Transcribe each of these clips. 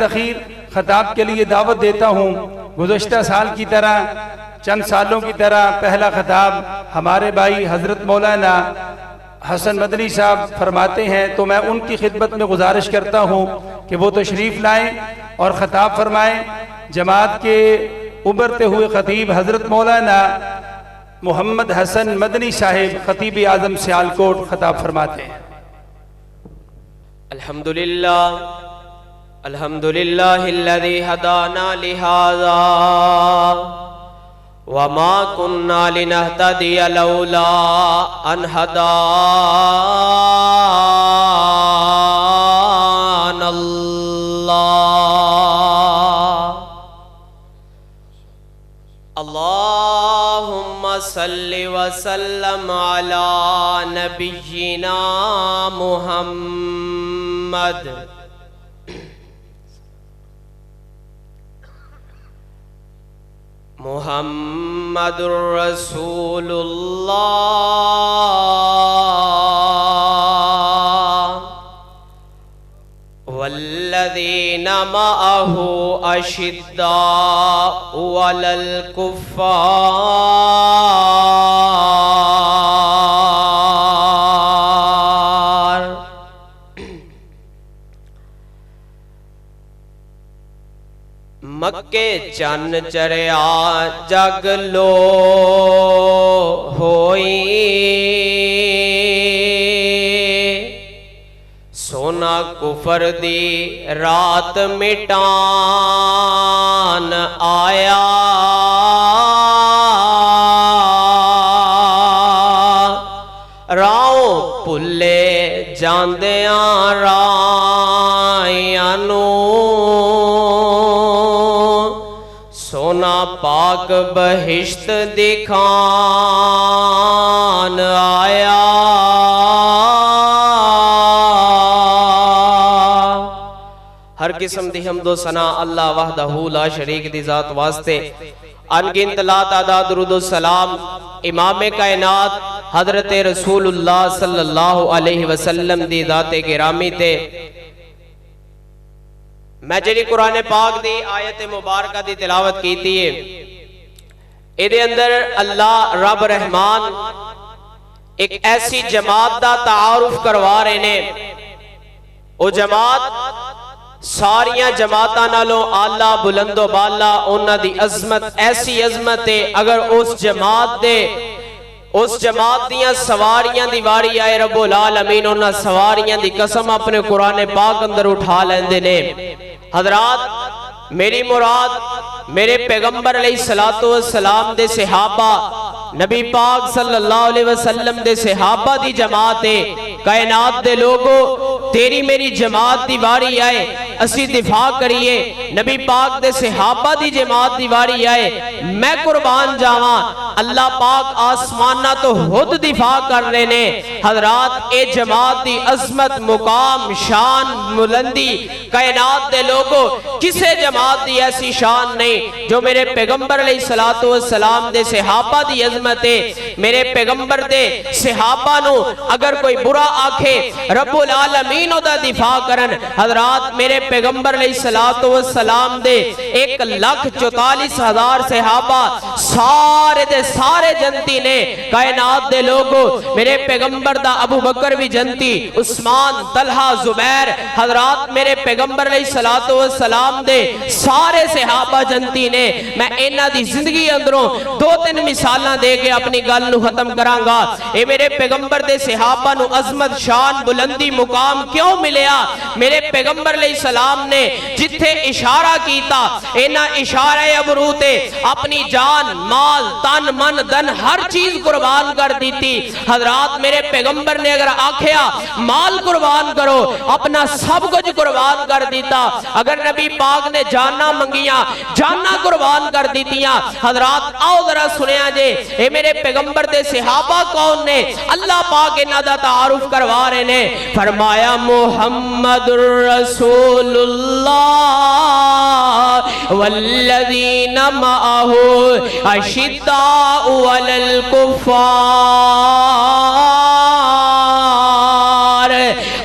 تخیر خطاب کے لیے دعوت دیتا ہوں۔ گزشتہ سال کی طرح، چند سالوں کی طرح پہلا خطاب ہمارے بھائی حضرت مولانا حسن مدنی صاحب فرماتے ہیں، تو میں ان کی خدمت میں گزارش کرتا ہوں کہ وہ تشریف لائیں اور خطاب فرمائیں۔ جماعت کے ابھرتے ہوئے خطیب حضرت مولانا محمد حسن مدنی صاحب خطیب اعظم سیالکوٹ خطاب فرماتے ہیں۔ الحمدللہ الذی ہدانا لہذا وما کننا لنہتدی لولا ان ہدانا اللہ۔ اللہم صلی وسلم علی نبینا محمد محمد رسول اللہ والذین معہ اشداء علی الکفار۔ مکے چن چریا جگ لو ہوئی، سونا کفر دی رات مٹان آیا، راؤ پلے جاندیاں رائیاں نو، سونا پاک بہشت دکھان آیا۔ ہر قسم دی حمد و ثنا اللہ وحدہ لا شریک دی ذات واسطے، انگنت لا تعداد درود و سلام امام کائنات حضرت رسول اللہ صلی اللہ علیہ وسلم دی ذات گرامی تے۔ میں جڑی قرآن پاک دی آیت مبارکہ دی تلاوت کیتی ہے، ایدے اندر اللہ رب رحمان ایک ایسی جماعت دا تعارف کروا رہے نے، او جماعت ساریاں جماعتاں نالوں اعلیٰ بلند و بالا، انہاں دی عظمت ایسی عظمت ہے، اگر اس جماعت دیاں سواریاں دی واری آئے رب العالمین انہاں سواریاں دی قسم اپنے قرآن پاک اندر اٹھا لیندے نے۔ حضرات، میری مراد میرے پیغمبر علیہ السلام دے صحابہ، نبی پاک صلی اللہ علیہ وسلم دے صحابہ دی جماعت ہے۔ کائنات دے لوگوں، تیری میری جماعت دی واری آئے اسی دفاع کریے، نبی پاک دے صحابہ دی جماعت دی واری آئے میں قربان جاواں، اللہ پاک آسمانہ تو خود دفاع کر رہے نے۔ حضرات، اے جماعت دی عظمت، مقام، شان، بلندی کائنات دے لوگوں کسے جماعت دی ایسی شان نہیں جو میرے پیغمبر علیہ السلام دے صحابہ دی عظمت ہے۔ میرے پیغمبر دے صحابہ نو اگر کوئی برا آکھے رب العالمین دا دفاع کرن۔ حضرات، میرے پیغمبر علیہ السلام دے 1,44,000 صحابہ سارے دے سارے جنتی نے۔ کائنات دے لوگوں، میرے پیغمبر دا ابو بکر بھی جنتی، عثمان، طلحہ، زبیر۔ حضرات، میرے پیغمبر علیہ السلام دے سارے صحابہ جنتی نے۔ میں انہ دی زندگی اندروں 2-3 مثالاں دے کے اپنی گل نو ختم کران گا۔ اے میرے پیغمبر دے صحابہ نو عظمت، شان، بلندی، مقام کیوں ملیا؟ میرے پیغمبر علیہ السلام نے جتھے اشارہ کیتا، انہ اشارہ ابرو تے اپنی جان، مال، تن، من، دن ہر چیز قربان کر دیتی۔ حضرات، میرے پیغمبر نے اگر آکھیا مال قربان کرو، اپنا سب کچھ قربان کر دیتا۔ اگر نبی پاک نے جاننا منگیاں، جاننا قربان کر دیتیاں۔ حضرات، آؤ ذرا سنیا جے، اے میرے پیغمبر دے صحابہ کون نے؟ اللہ پاک انہاں دا تعارف کروا رہے نے۔ فرمایا محمد رسول اللہ والذین معہ اشداء علی الکفار۔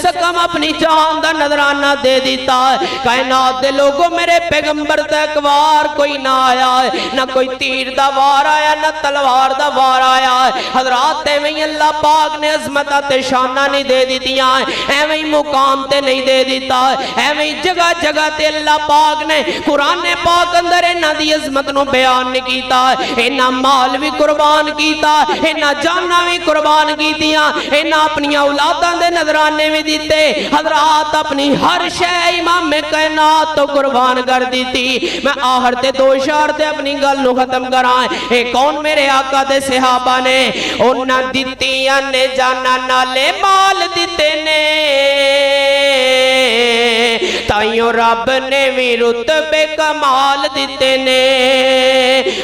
سکم اپنی جان دا نظرانہ دے دیتا ہے کائنات دے لوگوں میرے پیغمبر تک وار کوئی نہ آیا ہے نہ کوئی تیر دا وار آیا نہ تلوار دا وار آیا ہے حضرات ایویں اللہ پاک نے عظمتہ تے شانہ نہیں دے دیتیاں ایویں مقام تے نہیں دے دیتا ایویں جگہ جگہ تے اللہ پاک نے قرآن پاک اندر انہاں دی عظمت نو بیان نہیں کیتا انہاں مال بھی قربان کیتا انہاں جاناں بھی قربان کیتیاں انہاں اپنی اولاداں دے نظرانے بھی دیتے حضرات اپنی ہر شے امام کائنات تو قربان کر دیتی میں آخر تے دو اشار تے اپنی گل نو ختم کرائیں اے کون میرے آقا دے صحابہ نے انہاں دیتیاں نے جانا نالے مال دیتے نے تائیوں رب نے بھی رتبے کمال دیتے نے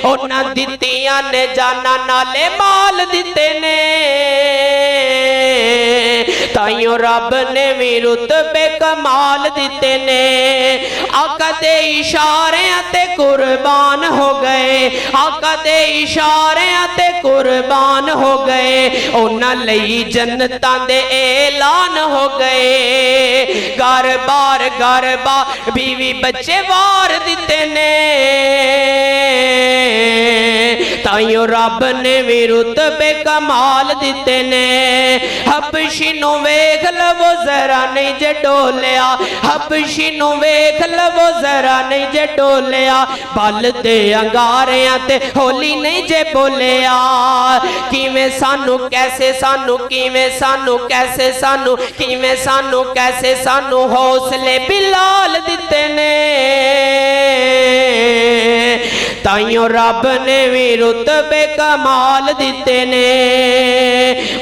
انہاں دیتیاں نے جانا نالے مال دیتے نے تائیوں رب نے بھی رتبے کمال دیتے نے آقا دے اشارے تے قربان ہو گئے آقا دے اشارے تے قربان ہو گئے انہاں لئی جنتاں دے اعلان ہو گئے گھر بار بیوی بچے وار دیتے نے تائیوں رب نے بھی رتبے کمال دیتے نے حبشی نو ویکھ لو ذرا نہیں جے ڈولیا حبشی نو ویکھ لو ذرا نہیں جے ڈولیا بل دے انگاریاں تے ہولی نہیں جے بولیا کیویں سانو کیسے سانو کیویں سانو کیسے سانو کیویں سانو کیسے سانو حوصلے بلال دیتے نے تائیوں رب نے بھی رتبے کمال دیتے نے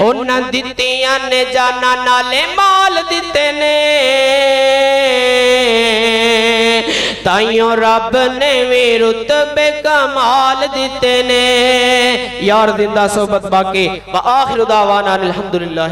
انہاں دیتیاں نے جانا نالے مال دیتے نے تائیوں رب نے بھی رتبے کمال دیتے نے یار زندہ صحبت باقی وآخر دعوانا الحمدللہ